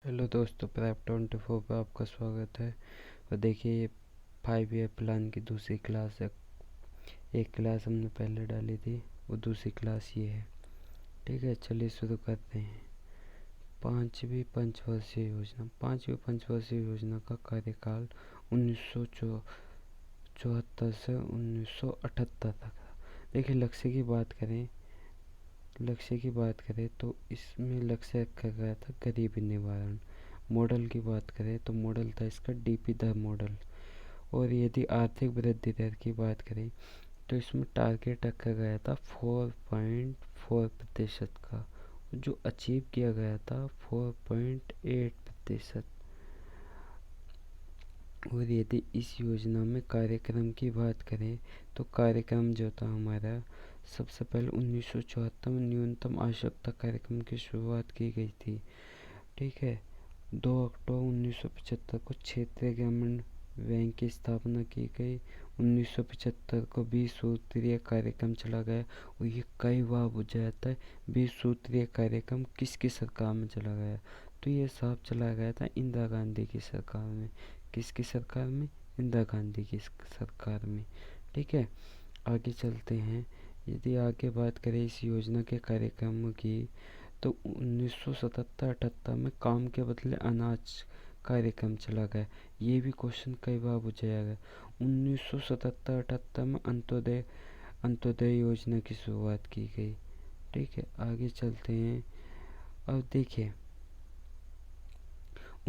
Hello दोस्तों, prep 24 पे आपका स्वागत है। और देखिए, ये 5 ईयर प्लान की दूसरी क्लास है। एक क्लास हमने पहले डाली थी, वो दूसरी क्लास ये है। ठीक है, चलिए शुरू करते हैं। पांचवी पंचवर्षीय योजना का कार्यकाल 1974 से 1978 तक था। देखिए, लक्ष्य की बात करें तो इसमें लक्ष्य रखा गया था गरीबी निवारण। मॉडल की बात करें तो मॉडल था इसका डीपी दर मॉडल। और यदि आर्थिक वृद्धि दर की बात करें तो इसमें टारगेट रखा गया था 4.4% का, जो अचीव किया गया था 4.8%। और यदि इस योजना में कार्यक्रम की बात करें तो कार्यक्रम जो था हमारा, सबसे पहले 1974 में न्यूनतम आवश्यकता कार्यक्रम की शुरुआत की गई थी। ठीक है, 2 अक्टूबर 1975 को क्षेत्रीय ग्रामीण बैंक की स्थापना की गई। 1975 को 20 सूत्रीय कार्यक्रम चला गया। और ये कई बार पूछा जाता है, 20 सूत्रीय कार्यक्रम किसकी सरकार में चला गया? तो ये साफ चला गया था इंदिरा गांधी की सरकार में। किसकी सरकार में? इंदिरा गांधी की सरकार में। ठीक है, आगे चलते हैं। यदि आगे बात करें इस योजना के कार्यक्रमों की, तो 1977-78 में काम के बदले अनाज कार्यक्रम चला गया। ये भी क्वेश्चन कई बार पूछा गया। 1977-78 में अंत्योदय योजना की शुरुआत की गई। ठीक है, आगे चलते हैं। अब देखिए,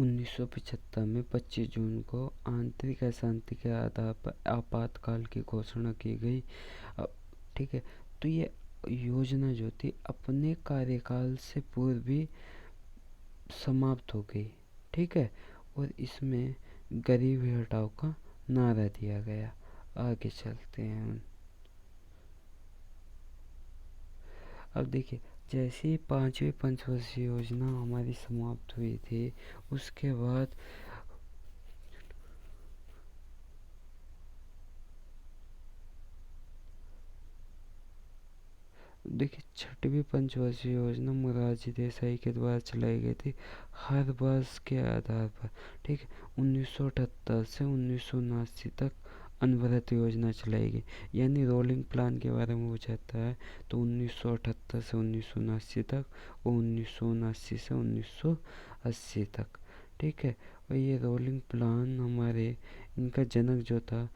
1975 में 25 जून को आंतरिक अशांति के आधार पर आपातकाल की घोषणा की गई। ठीक है, तो ये योजना जो थी अपने कार्यकाल से पूर्व भी समाप्त हो गई। ठीक है, और इसमें गरीबी हटाओ का नारा दिया गया। आगे चलते हैं। अब देखिए, जैसे ही पांचवी पंचवर्षीय योजना हमारी समाप्त हुई थी, उसके बाद देखिए, छठवीं पंचवर्षीय योजना मोरारजी देसाई के द्वारा चलाई गई थी, हर वर्ष के आधार पर। ठीक है, 1978 से 1979 तक अनवरत योजना चलाई गई। यानी रोलिंग प्लान के बारे में पूछाता है तो 1978 से 1979 तक और 1979 से 1980 तक। ठीक है, और ये रोलिंग प्लान हमारे, इनका जनक जो था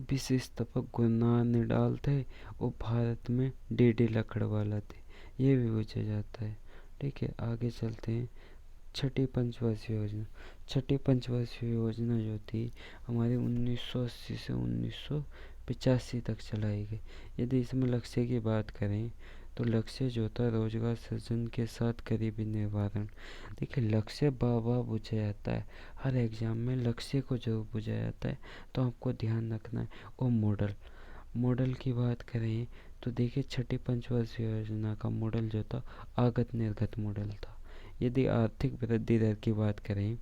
विशेषतः गुरनार निडाल थे, और भारत में डी लकड़वाला थे। ये भी पूछा जाता है। ठीक है, आगे चलते हैं। छठी पंचवर्षीय योजना जो थी हमारी 1980 से 1985 तक चलाई गई। यदि इसमें लक्ष्य की बात करें तो लक्ष्य जो था रोजगार सृजन के साथ गरीबी निवारण। देखिए, लक्ष्य बार बार पूछा जाता है, हर एग्जाम में लक्ष्य को जरूर पूछा जाता है, तो आपको ध्यान रखना है। और मॉडल की बात करें तो देखिए, छठी पंचवर्षीय योजना का मॉडल जो था आगत निर्गत मॉडल था। यदि आर्थिक वृद्धि दर की बात करें,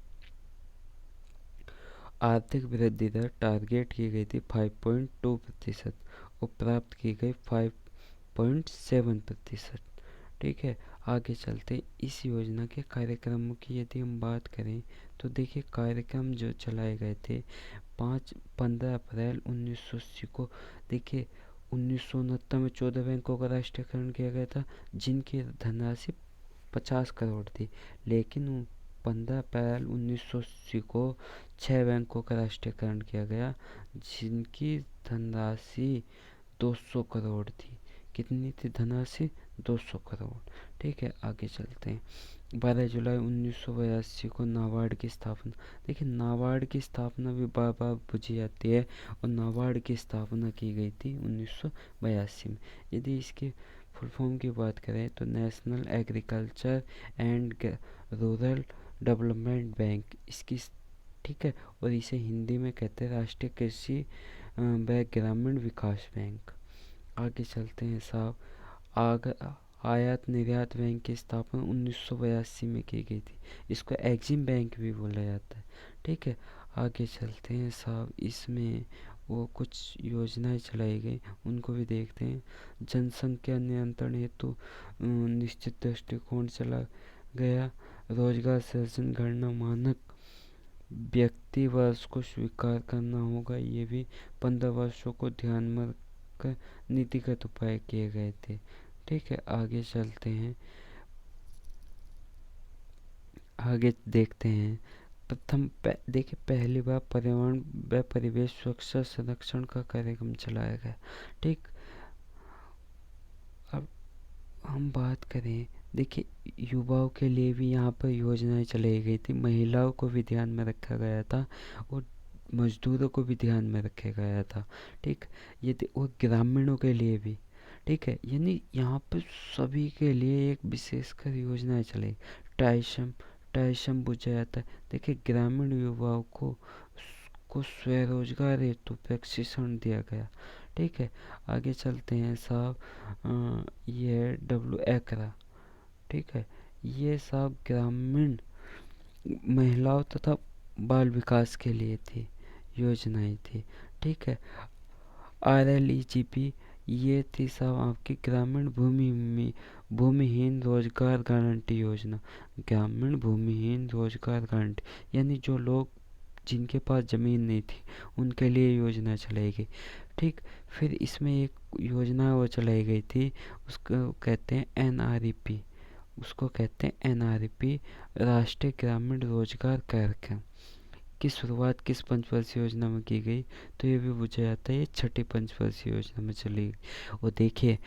आर्थिक वृद्धि दर टारगेट की गई थी 5.2% और प्राप्त की गई 5.7%। ठीक है, आगे चलते। इस योजना के कार्यक्रमों की यदि हम बात करें तो देखिए, कार्यक्रम जो चलाए गए थे 15 अप्रैल 1980 को। देखिए, 1969 में 14 बैंकों का राष्ट्रीयकरण किया गया था, जिनकी धनराशि 50 करोड़ थी। लेकिन 15 अप्रैल 1980 को 6 बैंकों का राष्ट्रीयकरण किया गया, जिनकी धनराशि 200 करोड़ थी। कितनी थी धनराशि? 200 करोड़। ठीक है, आगे चलते हैं। 12 जुलाई 1982 को नाबार्ड की स्थापना। देखिए, नाबार्ड की स्थापना भी बार बार पूछी जाती है, और नाबार्ड की स्थापना की गई थी 1982 में। यदि इसके फुल फॉर्म की बात करें तो national agriculture and rural development bank इसकी। ठीक है, और इसे हिंदी में कहते हैं राष्ट्रीय कृषि व ग्रामीण विकास बैंक। आगे चलते हैं साहब। आयात निर्यात बैंक की स्थापना 1982 में की गई थी। इसको एग्जिम बैंक भी बोला जाता है। ठीक है, आगे चलते हैं साहब। इसमें वो कुछ योजनाएं चलाई गई, उनको भी देखते हैं। जनसंख्या नियंत्रण हेतु निश्चित दृष्टिकोण चला गया। रोजगार सृजन गणना मानक व्यक्ति वर्ष को स्वीकार करना होगा। ये भी 15 वर्षों को ध्यान में रखकर नीतिगत उपाय किए गए थे। ठीक है, आगे चलते हैं, आगे देखते हैं। देखिए, पहली बार पर्यावरण व परिवेश सुरक्षा संरक्षण का कार्यक्रम चलाया गया। ठीक, अब हम बात करें, देखिए युवाओं के लिए भी यहाँ पर योजनाएं चलाई गई थी, महिलाओं को भी ध्यान में रखा गया था और मजदूरों को भी ध्यान में रखा गया था। ठीक, ये और ग्रामीणों के लिए भी। ठीक है, यानी यहाँ पर सभी के लिए एक विशेषकर योजनाएं चलाई। टाइशम टाइशम बुझा जाता है। देखिए, ग्रामीण युवाओं को स्वरोजगार हेतु प्रशिक्षण दिया गया। ठीक है, आगे चलते हैं साहब। ये है डब्ल्यू एकरा। ठीक है, ये सब ग्रामीण महिलाओं तथा बाल विकास के लिए थी, योजनाएं थी। ठीक है, RLEGP ये थी साहब आपकी ग्रामीण भूमिहीन रोजगार गारंटी योजना। ग्रामीण भूमिहीन रोजगार गारंटी यानी जो लोग जिनके पास ज़मीन नहीं थी उनके लिए योजना चलाई गई। ठीक, फिर इसमें एक योजना वो चलाई गई थी, उसको कहते हैं NREP। उसको कहते हैं NREP, राष्ट्रीय ग्रामीण रोजगार कार्यक्रम की शुरुआत किस पंचवर्षीय योजना में की गई? तो ये भी पूछा जाता है, ये छठी पंचवर्षीय योजना में चली गई। और देखिए,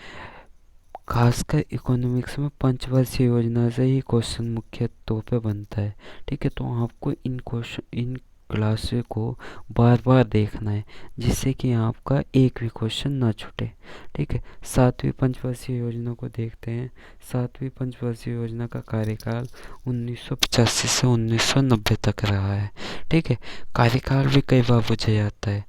खासकर इकोनॉमिक्स में पंचवर्षीय योजना से ही क्वेश्चन मुख्य तौर पे बनता है। ठीक है, तो आपको इन क्लासे को बार बार देखना है जिससे कि आपका एक भी क्वेश्चन ना छूटे। ठीक है, सातवीं पंचवर्षीय योजना को देखते हैं। सातवीं पंचवर्षीय योजना का कार्यकाल 1985 से 1990 तक रहा है। ठीक है, कार्यकाल भी कई बार पूछा जाता है।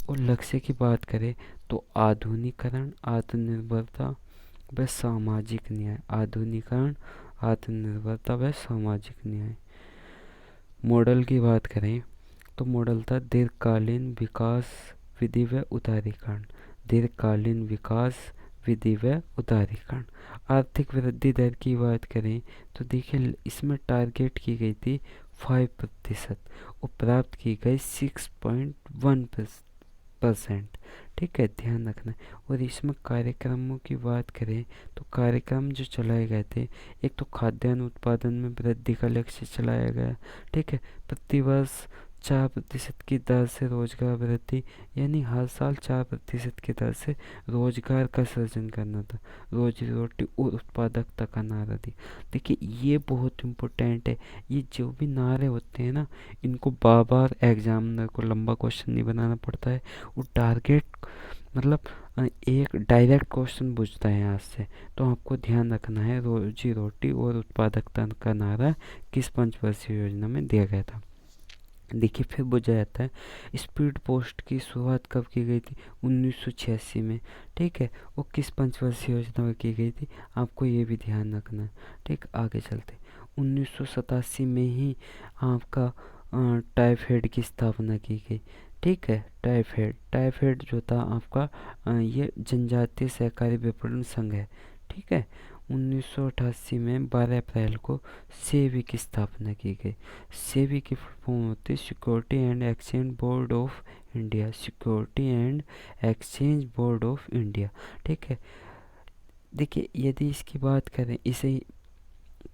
और लक्ष्य की बात करें तो आधुनिकीकरण, आत्मनिर्भरता व सामाजिक न्याय। आधुनिकीकरण, आत्मनिर्भरता व सामाजिक न्याय। मॉडल की बात करें तो मॉडल था दीर्घकालीन विकास विधि व उदारीकरण। दीर्घकालीन विकास विधि व उदारीकरण। आर्थिक वृद्धि दर की बात करें तो देखिए, इसमें टारगेट की गई थी 5% और प्राप्त की गई 6.1%। ठीक है, ध्यान रखना है। और इसमें कार्यक्रमों की बात करें तो कार्यक्रम जो चलाए गए थे, एक तो खाद्यान्न उत्पादन में वृद्धि का लक्ष्य चलाया गया। ठीक है, प्रतिवर्ष 4% की दर से रोजगार वृद्धि, यानी हर साल 4% की दर से रोजगार का सृजन करना था। रोजी रोटी और उत्पादकता का नारा दी। देखिए, ये बहुत इम्पोर्टेंट है। ये जो भी नारे होते हैं ना, इनको बार बार एग्जामिनर को लंबा क्वेश्चन नहीं बनाना पड़ता है। वो टारगेट मतलब एक डायरेक्ट क्वेश्चन पूछता है यहाँ से। तो आपको ध्यान रखना है, रोजी रोटी और उत्पादकता का नारा किस पंचवर्षीय योजना में दिया गया था। देखिए, फिर बुझा जाता है स्पीड पोस्ट की शुरुआत कब की गई थी? 1986 में। ठीक है, वो किस पंचवर्षीय योजना में की गई थी? आपको ये भी ध्यान रखना है। ठीक, आगे चलते 1987 में ही आपका टाइफेड की स्थापना की गई। ठीक है, टाइफेड जो था आपका ये जनजातीय सहकारी विपणन संघ है। ठीक है, 1988 में 12 अप्रैल को सेबी की स्थापना की गई। सेबी की फुल फॉर्म होती है security and exchange board of India. Security and exchange board of India. ठीक है, देखिए, यदि इसकी बात करें, इसे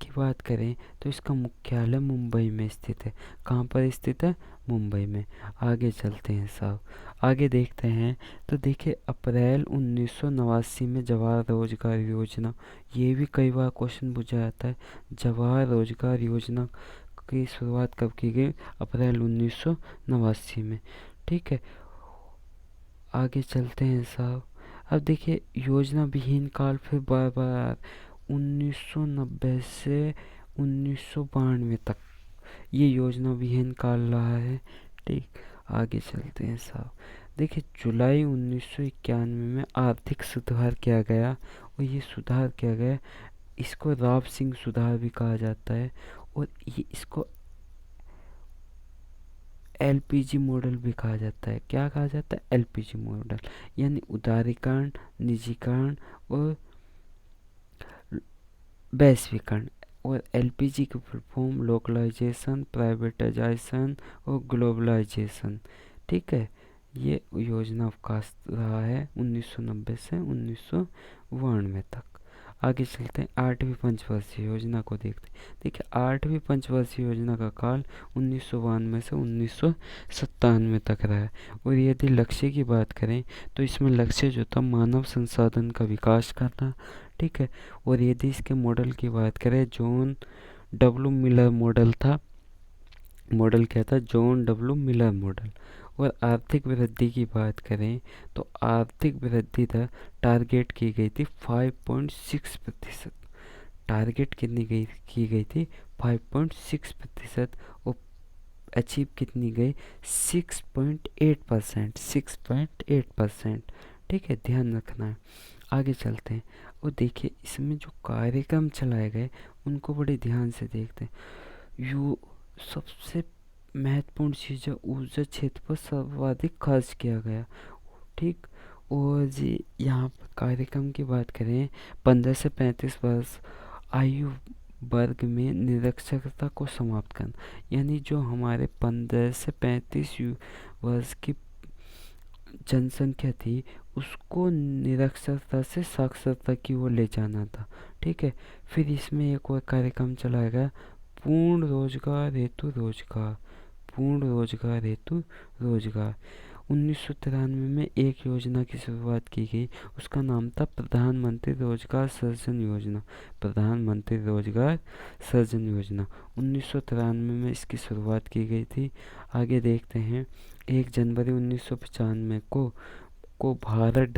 की बात करें तो इसका मुख्यालय मुंबई में स्थित है। कहाँ पर स्थित है? मुंबई में। आगे चलते हैं साहब, आगे देखते हैं। तो देखिए, अप्रैल 1989 में जवाहर रोजगार योजना, ये भी कई बार क्वेश्चन पूछा जाता है। जवाहर रोजगार योजना की शुरुआत कब की गई? अप्रैल 1989 में। ठीक है, आगे चलते हैं साहब। अब देखिए, योजना विहीन काल फिर बार बार 1990 से 1992 तक ये योजना विहीन काल रहा है। ठीक, आगे चलते हैं साहब। देखिए, जुलाई 1991 में आर्थिक सुधार किया गया और ये सुधार किया गया, इसको राव सिंह सुधार भी कहा जाता है। और ये इसको LPG मॉडल भी कहा जाता है। क्या कहा जाता है? LPG मॉडल, यानी उदारीकरण, निजीकरण और वैश्वीकरण। और एलपीजी की फुल फॉर्म लोकलाइजेशन, प्राइवेटाइजेशन और ग्लोबलाइजेशन। ठीक है, ये योजना अवकाश रहा है 1990 से 1992 तक। आगे चलते हैं 8वीं पंचवर्षीय योजना को देखते हैं। देखिए 8वीं पंचवर्षीय योजना का काल 1992 से 1997 तक रहा है। और यदि लक्ष्य की बात करें तो इसमें लक्ष्य जो था मानव संसाधन का विकास करना। ठीक है, और यदि इसके मॉडल की बात करें जॉन डब्ल्यू मिलर मॉडल था। मॉडल क्या था? John W Miller model. और आर्थिक वृद्धि की बात करें तो आर्थिक वृद्धि दर टारगेट की गई थी 5.6%। टारगेट कितनी गई की गई थी? 5.6%। और अचीव कितनी गई? 6.8%। 6.8%। ठीक है, ध्यान रखना है। आगे चलते हैं और देखिए इसमें जो कार्यक्रम चलाए गए उनको बड़े ध्यान से देखते हैं। यू सबसे महत्वपूर्ण चीज़ है, ऊर्जा क्षेत्र पर सर्वाधिक खर्च किया गया। ठीक, और जी यहाँ पर कार्यक्रम की बात करें 15 से 35 वर्ष आयु वर्ग में निरक्षरता को समाप्त करना। यानी जो हमारे 15 से 35 वर्ष की जनसंख्या थी उसको निरक्षरता से साक्षरता की ओर ले जाना था। ठीक है, फिर इसमें एक और कार्यक्रम चलाया गया, पूर्ण रोजगार हेतु रोजगार। पूर्ण रोजगार हेतु रोजगार। 1993 में एक योजना की शुरुआत की गई, उसका नाम था प्रधानमंत्री रोजगार सृजन योजना। प्रधानमंत्री रोजगार सृजन योजना 1993 में इसकी शुरुआत की गई थी। आगे देखते हैं 1 जनवरी 1995 को भारत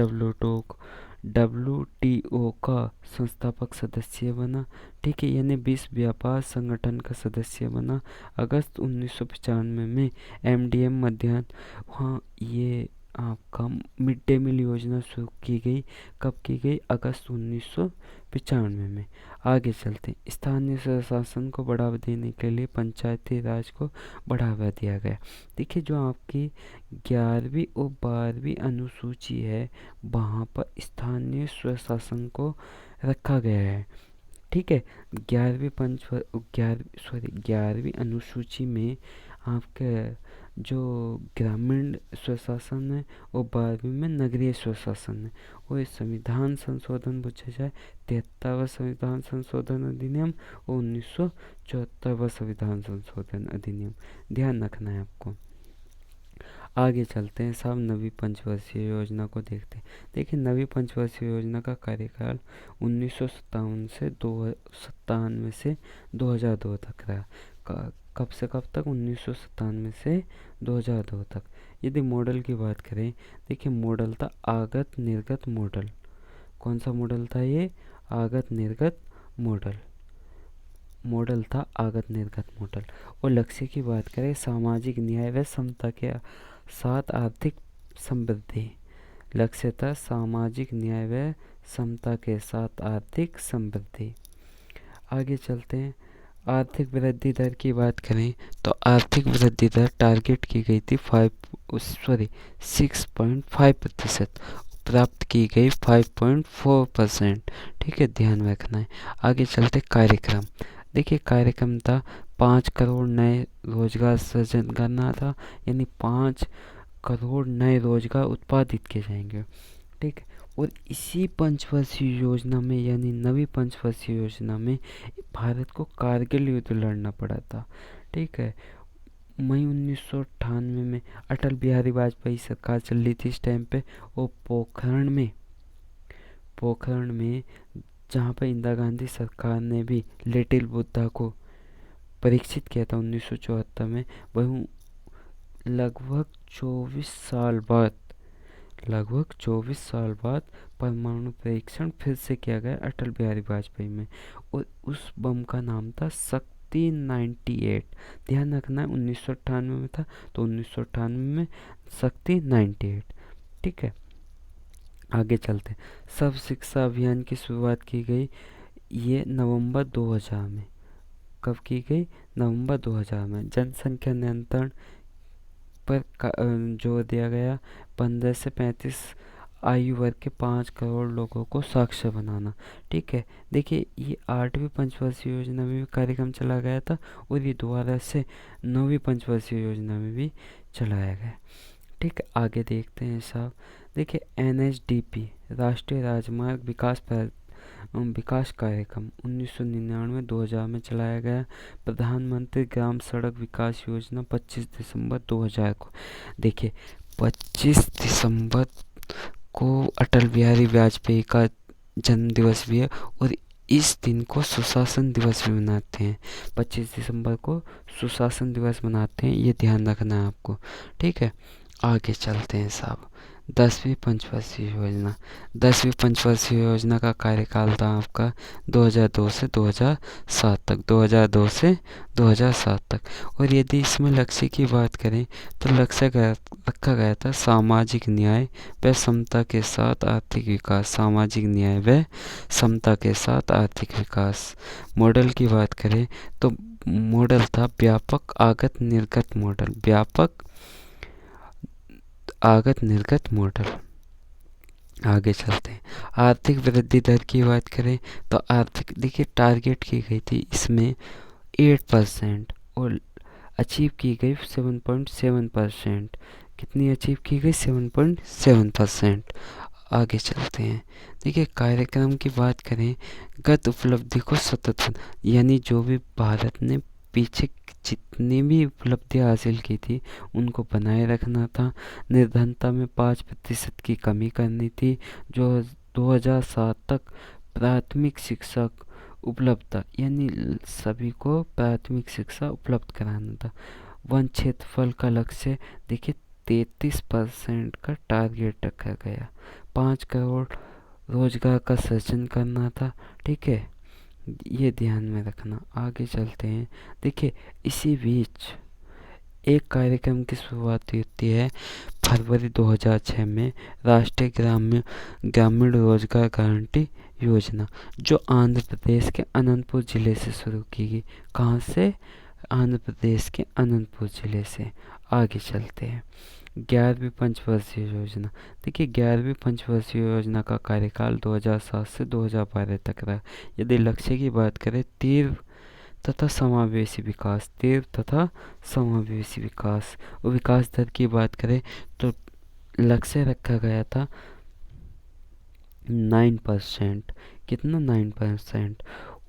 डब्ल्यूटीओ का संस्थापक सदस्य बना। ठीक है, यानी विश्व व्यापार संगठन का सदस्य बना। अगस्त 1995 में एमडीएम मध्याह्न, हाँ ये आपका मिड डे मील योजना शुरू की गई। कब की गई? अगस्त 1995 में। आगे चलते हैं, स्थानीय स्वशासन को बढ़ावा देने के लिए पंचायती राज को बढ़ावा दिया गया। देखिए जो आपकी 11वीं और 12वीं अनुसूची है वहाँ पर स्थानीय स्वशासन को रखा गया है। ठीक है, 11वीं अनुसूची में आपके जो ग्रामीण स्वशासन है और 12वीं में नगरीय स्वशासन है। और इस संविधान संशोधन पूछा जाए 73वां संविधान संशोधन अधिनियम और 1974वां संविधान संशोधन अधिनियम, ध्यान रखना है आपको। आगे चलते हैं साहब, नवी पंचवर्षीय योजना को देखते हैं। देखिए नवी पंचवर्षीय योजना का कार्यकाल 1997 से 2002 तक रहा। कब से कब तक? 1997 से 2002 तक। यदि मॉडल की बात करें, देखिए मॉडल था आगत निर्गत मॉडल। कौन सा मॉडल था ये? आगत निर्गत मॉडल। मॉडल था आगत निर्गत मॉडल। और लक्ष्य की बात करें सामाजिक न्याय व समता के साथ आर्थिक समृद्धि। लक्ष्य था सामाजिक न्याय व समता के साथ आर्थिक समृद्धि। आगे चलते हैं, आर्थिक वृद्धि दर की बात करें तो आर्थिक वृद्धि दर टारगेट की गई थी 6.5%, प्राप्त की गई 5.4%। ठीक है, ध्यान रखना है। आगे चलते कार्यक्रम। देखिए कार्यक्रम था 5 करोड़ नए रोजगार सृजन करना था, यानी 5 करोड़ नए रोजगार उत्पादित किए जाएंगे। ठीक है, और इसी पंचवर्षीय योजना में यानी नवी पंचवर्षीय योजना में भारत को कारगिल युद्ध लड़ना पड़ा था। ठीक है, मई 1998 में अटल बिहारी वाजपेयी सरकार चल रही थी इस टाइम पे। और पोखरण में जहाँ पर इंदिरा गांधी सरकार ने भी लिटिल बुद्धा को परीक्षित किया था 1974 में, वह लगभग 24 साल बाद परमाणु परीक्षण फिर से किया गया अटल बिहारी वाजपेयी में। और उस बम का नाम था शक्ति 98। ध्यान रखना है 1998 में था, तो 1998 में शक्ति 98। ठीक है, आगे चलते। सर्व शिक्षा अभियान की शुरुआत की गई ये नवंबर 2000 में। कब की गई? नवंबर 2000 में। जनसंख्या नियंत्रण पर जोर दिया गया। 15 से 35 आयु वर्ग के 5 करोड़ लोगों को साक्षर बनाना। ठीक है, देखिए ये 8वीं पंचवर्षीय योजना में भी कार्यक्रम चला गया था और ये दोबारा से 9वीं पंचवर्षीय योजना में भी चलाया गया। ठीक है, आगे देखते हैं साहब। देखिए NHDP राष्ट्रीय राजमार्ग विकास कार्यक्रम 1999-2000 में चलाया गया। प्रधानमंत्री ग्राम सड़क विकास योजना 25 दिसंबर 2000 को। देखिए 25 दिसंबर को अटल बिहारी वाजपेयी का जन्म दिवस भी है और इस दिन को सुशासन दिवस भी मनाते हैं। 25 दिसंबर को सुशासन दिवस मनाते हैं, ये ध्यान रखना है आपको। ठीक है, आगे चलते हैं साहब। 10वीं पंचवर्षीय योजना। 10वीं पंचवर्षीय योजना का कार्यकाल था आपका 2002 से 2007 तक। 2002 से 2007 तक। और यदि इसमें लक्ष्य की बात करें तो लक्ष्य रखा गया था सामाजिक न्याय व समता के साथ आर्थिक विकास। सामाजिक न्याय व समता के साथ आर्थिक विकास। मॉडल की बात करें तो मॉडल था व्यापक आगत निर्गत मॉडल। व्यापक आगत निर्गत मॉडल। आगे चलते हैं। आर्थिक वृद्धि दर की बात करें तो आर्थिक, देखिए टारगेट की गई थी इसमें 8% और अचीव की गई 7.7%। कितनी अचीव की गई? 7.7%। आगे चलते हैं। देखिए कार्यक्रम की बात करें, गत उपलब्धि को सतत, यानी जो भी भारत ने पीछे जितनी भी उपलब्धियां हासिल की थी उनको बनाए रखना था। निर्धनता में 5% की कमी करनी थी। जो 2007 तक प्राथमिक शिक्षा उपलब्धता, यानी सभी को प्राथमिक शिक्षा उपलब्ध कराना था। वन क्षेत्रफल का लक्ष्य देखिए 33% का टारगेट रखा गया। 5 करोड़ रोजगार का सृजन करना था। ठीक है, ये ध्यान में रखना। आगे चलते हैं। देखिए इसी बीच एक कार्यक्रम की शुरुआत होती है फरवरी 2006 में, राष्ट्रीय ग्रामीण रोजगार गारंटी योजना, जो आंध्र प्रदेश के अनंतपुर जिले से शुरू की गई। कहाँ से? आंध्र प्रदेश के अनंतपुर जिले से। आगे चलते हैं। 11वीं पंचवर्षीय योजना। देखिए 11वीं पंचवर्षीय योजना का कार्यकाल 2007 से 2012 तक रहा। यदि लक्ष्य की बात करें तीव्र तथा समावेशी विकास। तीव्र तथा समावेशी विकास। और विकास दर की बात करें तो लक्ष्य रखा गया था 9%। कितना? 9%।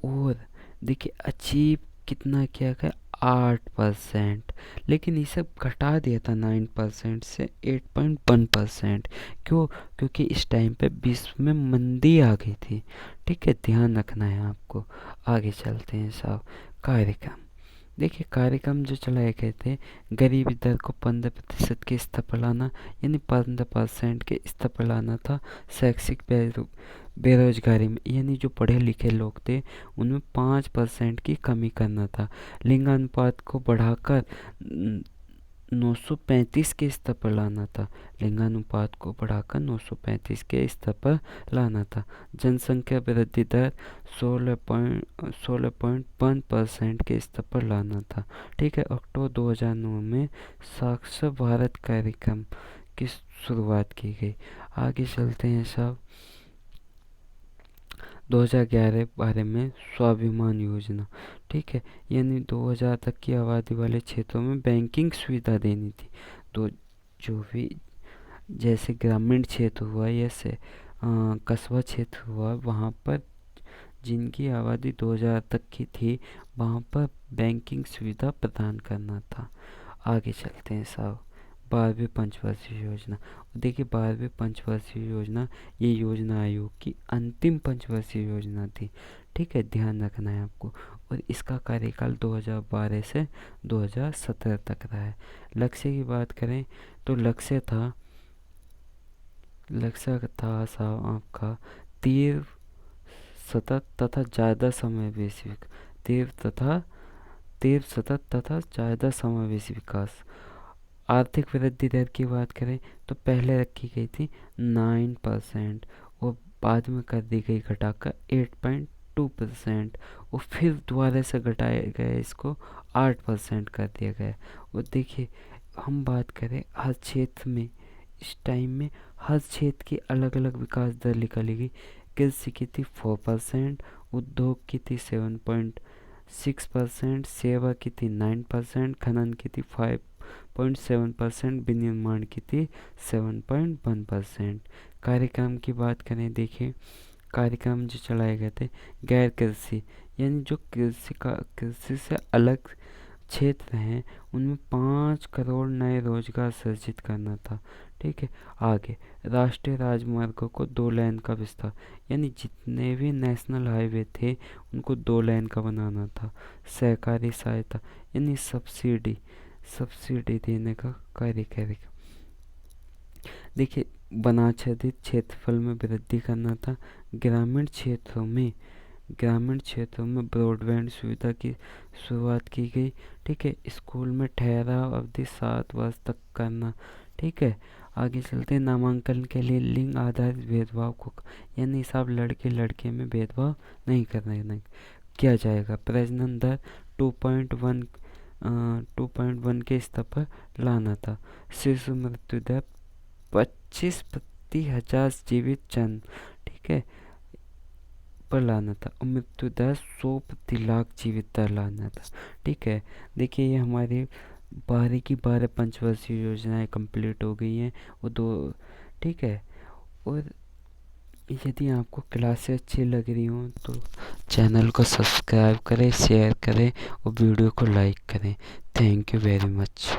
और देखिए अचीव कितना किया गया? 8%। लेकिन ये सब घटा दिया था 9% से 8.1%। क्यों? क्योंकि इस टाइम पे विश्व में मंदी आ गई थी। ठीक है, ध्यान रखना है आपको। आगे चलते हैं साहब। कार्यक्रम। देखिए कार्यक्रम जो चलाए गए थे, गरीबी दर को 15% के स्तर पर लाना, यानी 15% के स्तर पर लाना था। शैक्षिक बेरोजगारी में, यानी जो पढ़े लिखे लोग थे उनमें 5% की कमी करना था। लिंगानुपात को बढ़ाकर 935 के स्तर पर लाना था। लिंगानुपात को बढ़ाकर 935 के स्तर पर लाना था। जनसंख्या वृद्धि दर 16.1% के स्तर पर लाना था। ठीक है, अक्टूबर 2009 में साक्षर भारत कार्यक्रम की शुरुआत की गई। आगे चलते हैं साहब। 2011 बारे में स्वाभिमान योजना। ठीक है, यानी 2000 तक की आबादी वाले क्षेत्रों में बैंकिंग सुविधा देनी थी। तो जो भी जैसे ग्रामीण क्षेत्र हुआ या कस्बा क्षेत्र हुआ, वहाँ पर जिनकी आबादी 2000 तक की थी वहाँ पर बैंकिंग सुविधा प्रदान करना था। आगे चलते हैं साहब। 12वीं पंचवर्षीय योजना। देखिए 12वीं पंचवर्षीय योजना ये योजना आयोग की अंतिम पंचवर्षीय योजना थी। ठीक है, ध्यान रखना है आपको। और इसका कार्यकाल 2012 से 2017 तक रहा है। लक्ष्य की बात करें तो लक्ष्य था साहब आपका तीव्र सतत तथा ज़्यादा समावेशी तीव्र सतत तथा ज़्यादा समावेशी विकास। आर्थिक वृद्धि दर की बात करें तो पहले रखी गई थी 9% और बाद में कर दी गई घटाकर 8.2%। और फिर दोबारा से घटाया गया, इसको 8% कर दिया गया। और देखिए हम बात करें हर क्षेत्र में इस टाइम में हर क्षेत्र की अलग अलग विकास दर निकाली गई। कृषि की थी 4%, उद्योग की थी 7.6%, सेवा की थी 9%, खनन की थी 5.7%, विनिर्माण की थी 7.1%। कार्यक्रम की बात करें, देखिए कार्यक्रम जो चलाए गए थे, गैर कृषि यानी जो कृषि से अलग क्षेत्र हैं, उनमें 5 करोड़ नए रोजगार सृजित करना था। ठीक है। आगे, राष्ट्रीय राजमार्गों को 2 लेन का विस्तार, यानी जितने भी नेशनल हाईवे थे उनको 2 लेन का बनाना था। सहकारी सहायता यानी सब्सिडी सब्सिडी देने का कार्य करेगा। देखिए, वनाच्छादित क्षेत्रफल में वृद्धि करना था। ग्रामीण क्षेत्रों में ब्रॉडबैंड सुविधा की शुरुआत की गई। ठीक है। स्कूल में ठहराव अवधि 7 वर्ष तक करना। ठीक है। आगे चलते हैं, नामांकन के लिए लिंग आधारित भेदभाव को, यानी सब लड़के लड़के में भेदभाव नहीं करना किया जाएगा। प्रजनन दर 2.1 के स्तर पर लाना था। शिशु मृत्यु दर 25 प्रति 1000 जीवित जन्म, ठीक है, पर लाना था। और मृत्यु दर 100 प्रति लाख जीवित दर लाना था। ठीक है। देखिए, ये हमारी 12 की 12 पंचवर्षीय योजनाएं कंप्लीट हो गई हैं, वो 2। ठीक है। और यदि आपको क्लासें अच्छी लग रही हों तो चैनल को सब्सक्राइब करें, शेयर करें और वीडियो को लाइक करें। Thank you very much.